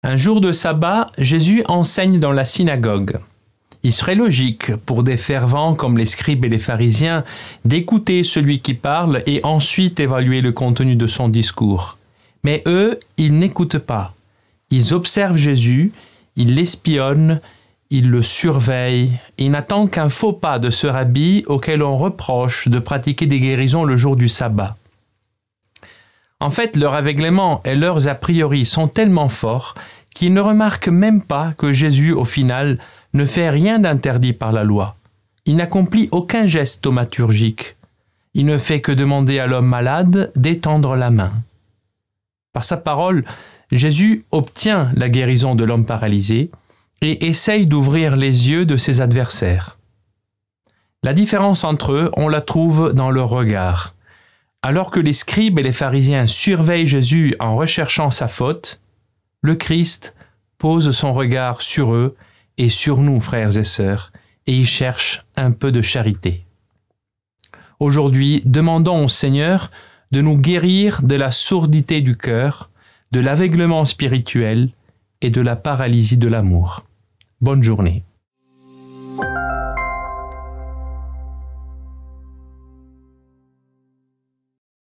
Un jour de sabbat, Jésus enseigne dans la synagogue. Il serait logique pour des fervents comme les scribes et les pharisiens d'écouter celui qui parle et ensuite évaluer le contenu de son discours. Mais eux, ils n'écoutent pas. Ils observent Jésus, ils l'espionnent, ils le surveillent. Ils n'attendent qu'un faux pas de ce rabbi auquel on reproche de pratiquer des guérisons le jour du sabbat. En fait, leur aveuglement et leurs a priori sont tellement forts qu'ils ne remarquent même pas que Jésus, au final, ne fait rien d'interdit par la loi. Il n'accomplit aucun geste thaumaturgique. Il ne fait que demander à l'homme malade d'étendre la main. Par sa parole, Jésus obtient la guérison de l'homme paralysé et essaye d'ouvrir les yeux de ses adversaires. La différence entre eux, on la trouve dans leur regard. Alors que les scribes et les pharisiens surveillent Jésus en recherchant sa faute, le Christ pose son regard sur eux et sur nous, frères et sœurs, et il cherche un peu de charité. Aujourd'hui, demandons au Seigneur de nous guérir de la sourdité du cœur, de l'aveuglement spirituel et de la paralysie de l'amour. Bonne journée.